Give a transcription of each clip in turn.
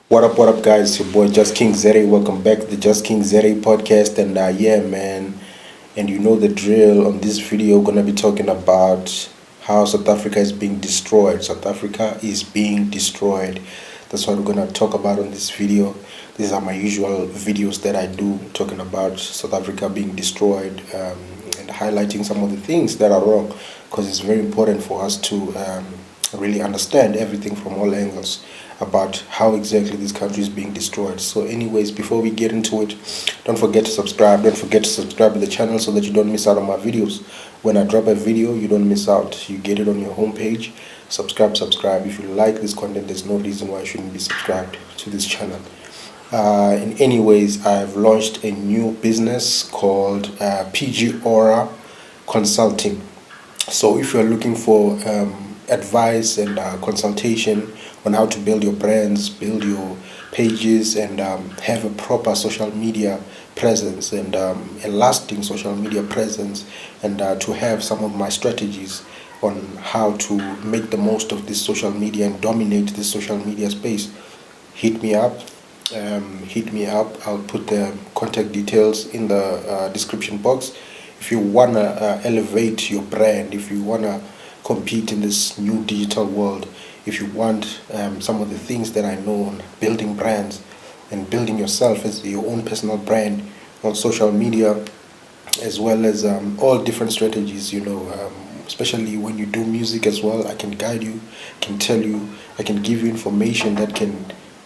What up, guys? It's your boy Just King Zere. Welcome back to the Just King Zere podcast. And yeah, man, and you know the drill. On this video, gonna be talking about how South Africa is being destroyed. South Africa is being destroyed. That's what we're gonna talk about on this video. These are my usual videos that I do, talking about South Africa being destroyed and highlighting some of the things that are wrong, because it's very important for us to really understand everything from all angles about how exactly this country is being destroyed. So anyways, before we get into it, don't forget to subscribe. Don't forget to subscribe to the channel so that you don't miss out on my videos. When I drop a video, you don't miss out. You get it on your homepage. Subscribe. If you like this content, there's no reason why you shouldn't be subscribed to this channel. In anyways, I've launched a new business called PG Aura Consulting. So if you're looking for advice and consultation on how to build your brands, build your pages, and have a proper social media presence and a lasting social media presence, and to have some of my strategies on how to make the most of this social media and dominate this social media space, hit me up. I'll put the contact details in the description box. If you wanna elevate your brand, if you wanna compete in this new digital world, if you want some of the things that I know on building brands and building yourself as your own personal brand on social media, as well as all different strategies, especially when you do music as well, I can guide you, can tell you, I can give you information that can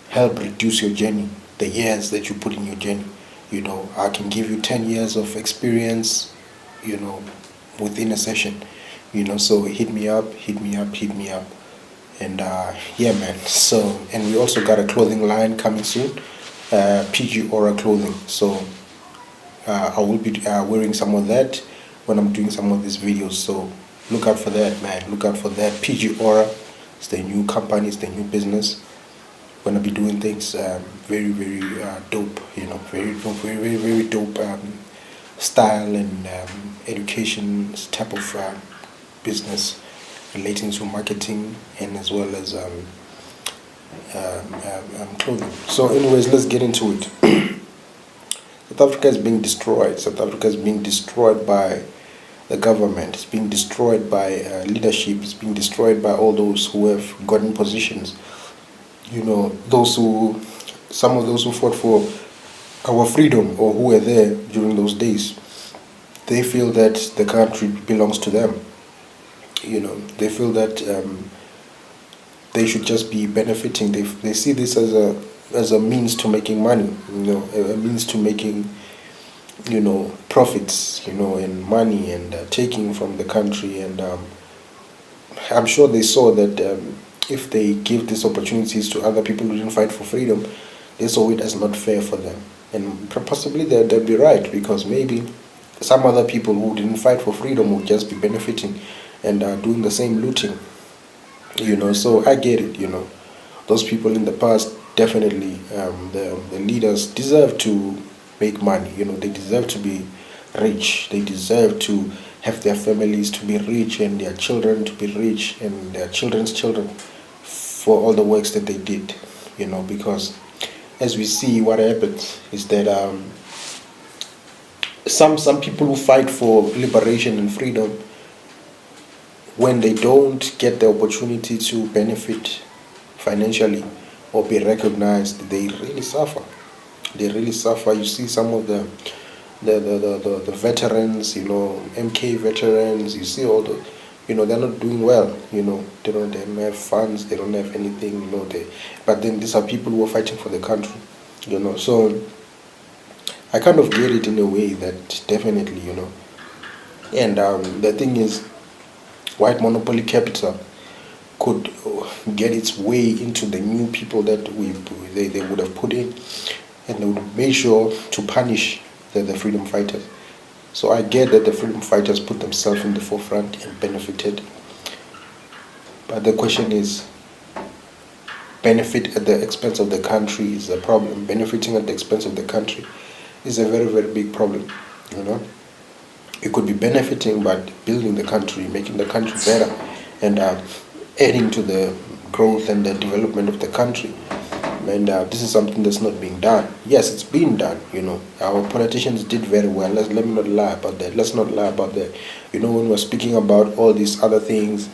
help reduce your journey, the years that you put in your journey. I can give you 10 years of experience, within a session. So hit me up. And yeah, man. So, and we also got a clothing line coming soon, PG Aura Clothing. So I will be wearing some of that when I'm doing some of these videos. So look out for that, man. Look out for that. PG Aura. It's the new company. It's the new business. Gonna be doing things very, very dope. Very dope, very dope style and education type of business relating to marketing and as well as clothing. So, anyways, let's get into it. South Africa is being destroyed. South Africa is being destroyed by the government. It's being destroyed by leadership. It's being destroyed by all those who have gotten positions. Some of those who fought for our freedom or who were there during those days, they feel that the country belongs to them. They feel that they should just be benefiting. They see this as a means to making money. A means to making profits. And money and taking from the country. And I'm sure they saw that if they give these opportunities to other people who didn't fight for freedom, they saw it as not fair for them. And possibly they'll be right, because maybe some other people who didn't fight for freedom would just be benefiting and doing the same looting. So I get it. Those people in the past, definitely, the leaders deserve to make money. They deserve to be rich. They deserve to have their families to be rich and their children to be rich and their children's children for all the works that they did. Because as we see, what happens is that some people who fight for liberation and freedom, when they don't get the opportunity to benefit financially or be recognized, they really suffer. You see some of the veterans, MK veterans, you see all the, they're not doing well. They don't have funds, they don't have anything. But then these are people who are fighting for the country. So I kind of get it in a way that definitely, and the thing is, white monopoly capital could get its way into the new people that they would have put in, and they would make sure to punish the freedom fighters. So I get that the freedom fighters put themselves in the forefront and benefited. But the question is, benefit at the expense of the country is a problem. Benefiting at the expense of the country is a very, very big problem. You could be benefiting by building the country, making the country better, and adding to the growth and the development of the country. And this is something that's not being done. Yes, it's been done. Our politicians did very well. Let me not lie about that. Let's not lie about that. When we're speaking about all these other things,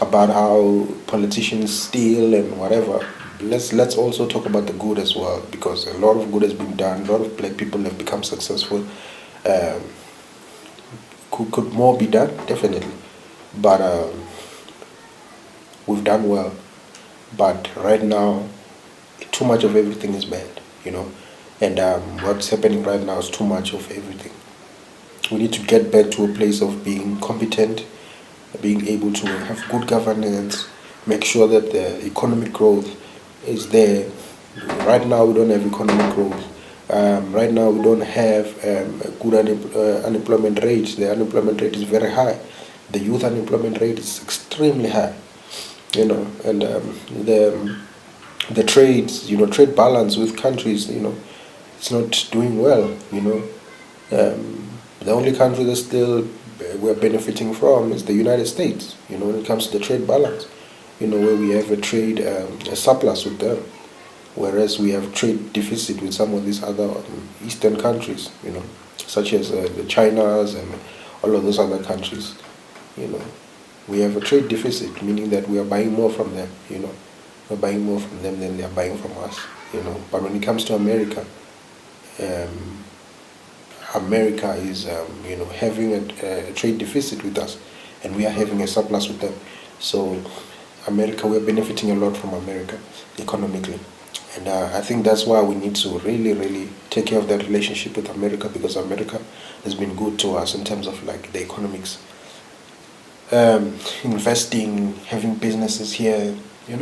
about how politicians steal and whatever, let's also talk about the good as well, because a lot of good has been done. A lot of black people have become successful. Um, could more be done? Definitely, but we've done well. But right now, too much of everything is bad. And what's happening right now is too much of everything. We need to get back to a place of being competent, being able to have good governance, make sure that the economic growth is there. Right now, we don't have economic growth. Right now, we don't have a good unemployment rate. The unemployment rate is very high. The youth unemployment rate is extremely high. And the trade balance with countries, it's not doing well. The only country that still we're benefiting from is the United States. When it comes to the trade balance, where we have a surplus with them, whereas we have trade deficit with some of these other Eastern countries, such as the Chinas and all of those other countries. You know, we have a trade deficit, meaning that we are buying more from them. We're buying more from them than they are buying from us. But when it comes to America, um, America is having a trade deficit with us, and we are having a surplus with them. So America, we're benefiting a lot from America economically. And I think that's why we need to really, really take care of that relationship with America, because America has been good to us in terms of like the economics. Investing, having businesses here, we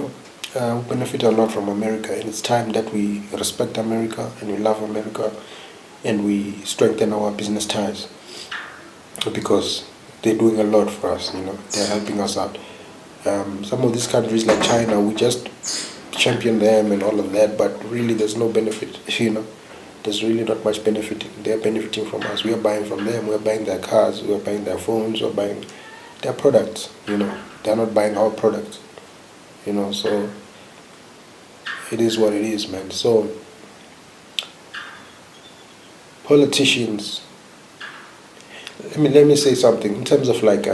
benefit a lot from America, and it's time that we respect America and we love America and we strengthen our business ties, because they're doing a lot for us. They're helping us out. Some of these countries like China, we just champion them and all of that, but really there's no benefit. There's really not much benefit. They're benefiting from us. We are buying from them. We're buying their cars. We're buying their phones. We're buying their products. They're not buying our products. So it is what it is, man. So politicians. Let me say something in terms of like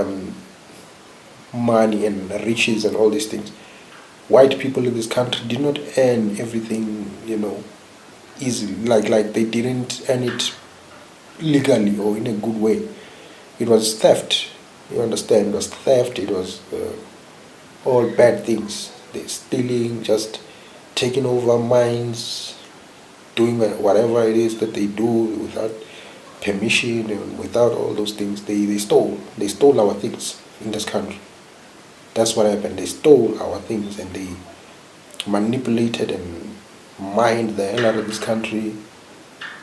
money and riches and all these things. White people in this country did not earn everything, easily. Like they didn't earn it legally or in a good way. It was theft. You understand? It was theft. It was all bad things. They stealing, just taking over mines, doing whatever it is that they do without permission and without all those things. They stole. They stole our things in this country. That's what happened. They stole our things and they manipulated and mined the hell out of this country.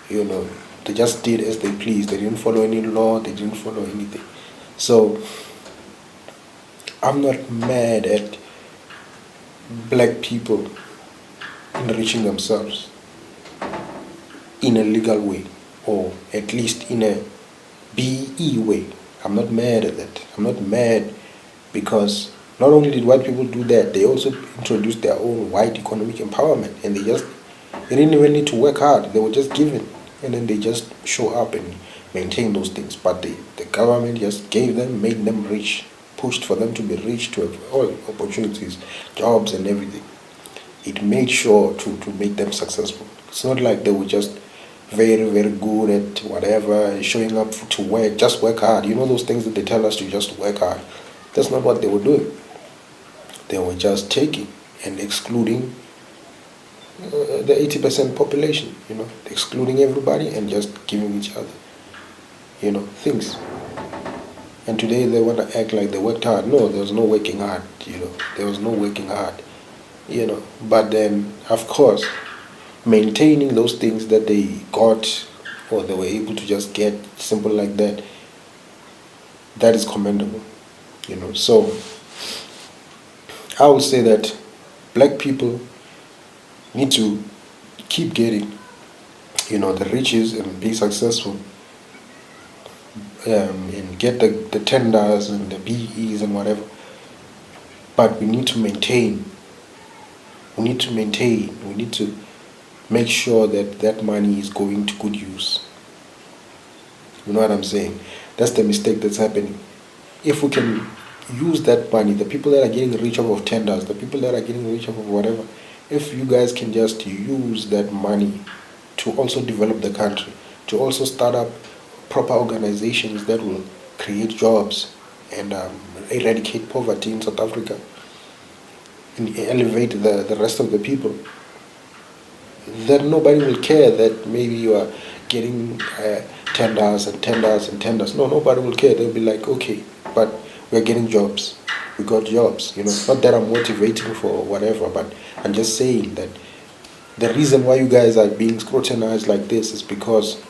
They just did as they pleased. They didn't follow any law. They didn't follow anything. So I'm not mad at black people enriching themselves in a legal way, or at least in a BE way. I'm not mad at that. I'm not mad because not only did white people do that, they also introduced their own white economic empowerment, and they didn't even need to work hard. They were just given, and then they just show up and maintain those things. But the government just gave them, made them rich, pushed for them to be rich, to have all opportunities, jobs and everything. It made sure to make them successful. It's not like they were just very, very good at whatever, showing up to work, just work hard. Those things that they tell us to just work hard. That's not what they were doing. They were just taking and excluding the 80% population, excluding everybody and just giving each other, things. And today they want to act like they worked hard. No, there was no working hard, There was no working hard, But then, of course, maintaining those things that they got or they were able to just get, simple like that, that is commendable, So I would say that black people need to keep getting, the riches and be successful, and get the tenders and the BEs and whatever. But we need to maintain We need to maintain, we need to make sure that that money is going to good use. You know what I'm saying? That's the mistake that's happening. If we can use that money, the people that are getting rich off of tenders, the people that are getting rich off of whatever, if you guys can just use that money to also develop the country, to also start up proper organizations that will create jobs and eradicate poverty in South Africa and elevate the rest of the people, then nobody will care that maybe you are getting tenders and tenders and tenders. No, nobody will care. They'll be like, okay, but we're getting jobs. We got jobs. Not that I'm motivating for whatever, but I'm just saying that the reason why you guys are being scrutinized like this is because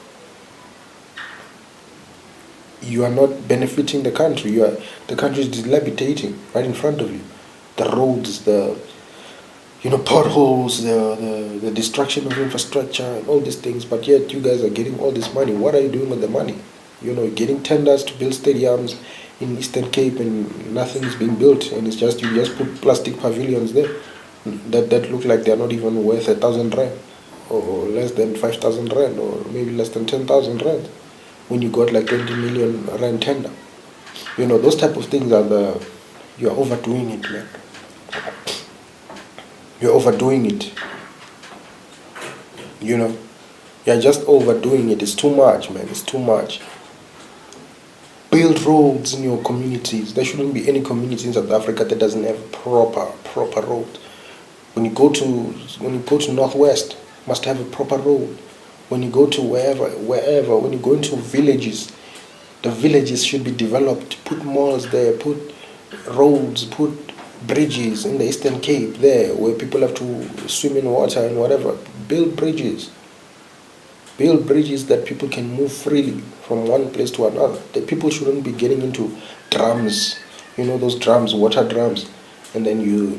you are not benefiting the country. The country is dilapidating right in front of you. The roads, the potholes, the destruction of infrastructure, and all these things. But yet you guys are getting all this money. What are you doing with the money? Getting tenders to build stadiums in Eastern Cape, and nothing is being built, and it's just you just put plastic pavilions there that look like they're not even worth 1,000 rand, or less than 5,000 rand, or maybe less than 10,000 rand, when you got like 20 million rand tender. Those type of things you're overdoing it, man. You're overdoing it. You're just overdoing it. It's too much, man. It's too much. Build roads in your communities. There shouldn't be any community in South Africa that doesn't have proper road. When you go to Northwest, must have a proper road. When you go to wherever, when you go into villages, the villages should be developed. Put malls there, put roads, put bridges in the Eastern Cape there, where people have to swim in water and whatever. Build bridges. Build bridges that people can move freely from one place to another. The people shouldn't be getting into drums, those drums, water drums, and then you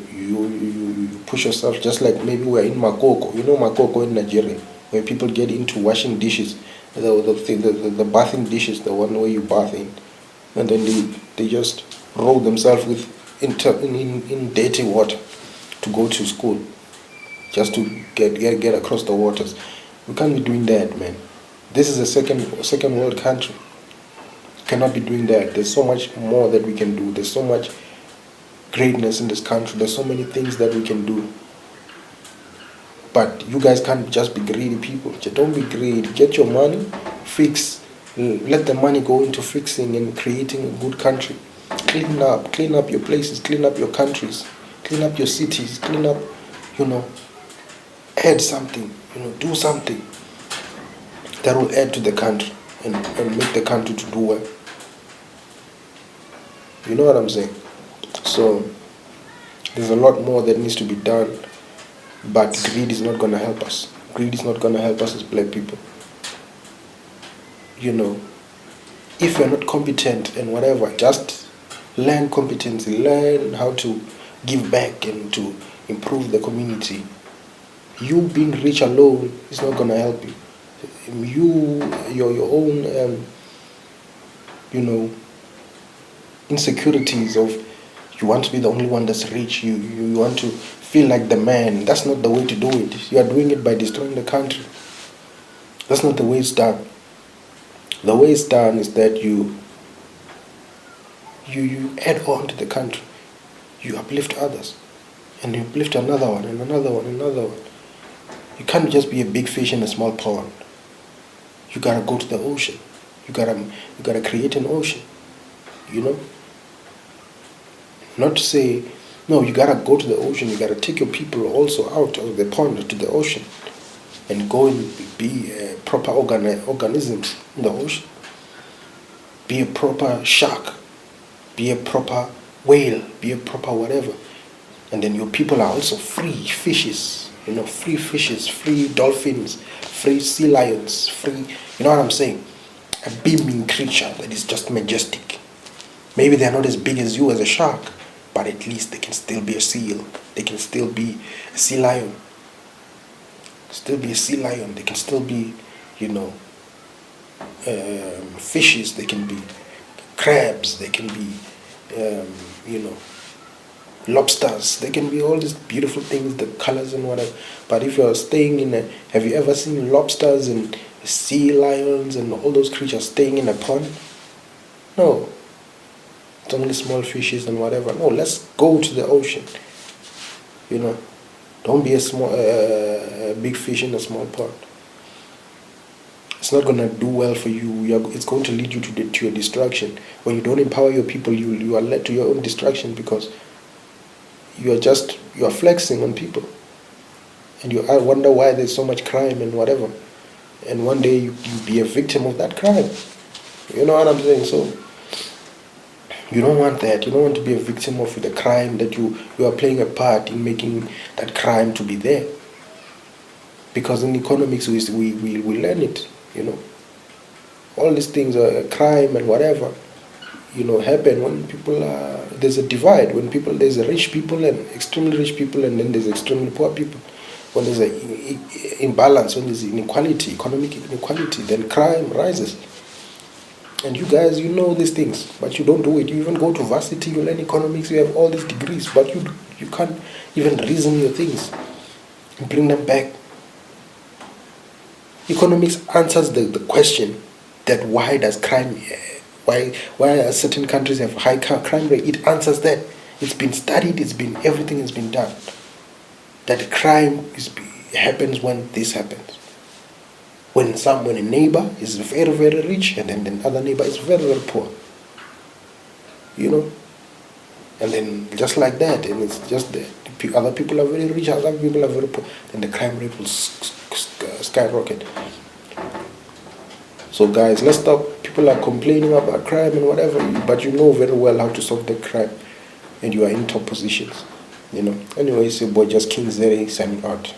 push yourself, just like maybe we're in Makoko. Makoko in Nigeria, where people get into washing dishes, the bathing dishes, the one where you bath in, and then they just roll themselves in dirty water to go to school, just to get across the waters. We can't be doing that, man. This is a second world country. Cannot be doing that. There's so much more that we can do. There's so much greatness in this country. There's so many things that we can do. But you guys can't just be greedy people. Don't be greedy. Get your money, fix. Let the money go into fixing and creating a good country. Clean up your places, clean up your countries, clean up your cities, clean up, add something, do something that will add to the country and make the country to do well. You know what I'm saying? So there's a lot more that needs to be done, but greed is not going to help us. Greed is not going to help us as black people. If you're not competent and whatever, just learn competency, learn how to give back and to improve the community. You being rich alone is not going to help you. Your own, insecurities of you want to be the only one that's rich, you want to feel like the man. That's not the way to do it. You are doing it by destroying the country. That's not the way it's done. The way it's done is that you add on to the country. You uplift others, and you uplift another one, and another one, and another one. You can't just be a big fish in a small pond. You gotta go to the ocean. You gotta create an ocean. Not to say, no, you gotta go to the ocean. You gotta take your people also out of the pond to the ocean, and go and be proper organisms in the ocean. Be a proper shark. Be a proper whale. Be a proper whatever. And then your people are also free fishes. Free fishes, free dolphins, free sea lions, free, you know what I'm saying? A beaming creature that is just majestic. Maybe they're not as big as you as a shark, but at least they can still be a seal. They can still be a sea lion. Still be a sea lion. They can still be, fishes. They can be crabs. They can be, lobsters. There can be all these beautiful things, the colors and whatever. But if you're staying in a, have you ever seen lobsters and sea lions and all those creatures staying in a pond? No. It's only small fishes and whatever. No, let's go to the ocean. You know, don't be a big fish in a small pond. It's not going to do well for you. It's going to lead you to your destruction. When you don't empower your people, you are led to your own destruction, because you are flexing on people, and you wonder why there's so much crime and whatever. And one day you be a victim of that crime. You know what I'm saying? So you don't want that. You don't want to be a victim of the crime that you are playing a part in making that crime to be there. Because in economics we learn it. You know, all these things are crime and whatever, you know, happen when people are, there's a divide. When there's a rich people and extremely rich people, and then there's extremely poor people. When there's an imbalance, when there's inequality, economic inequality, then crime rises. And you guys, you know these things, but you don't do it. You even go to varsity, you learn economics, you have all these degrees, but you can't even reason your things and bring them back. Economics answers the question that why does crime, why certain countries have high crime rate. It answers that. It's been studied, everything has been done. That crime happens when this happens. When a neighbor is very, very rich, and then the other neighbor is very, very poor. You know? And then just like that, and it's just that other people are very rich, other people are very poor, then the crime rate will skyrocket. So guys, let's stop. People are complaining about crime and whatever, but you know very well how to solve the crime, and you are in top positions. You know. Anyways, your boy Just King Zeri signing out.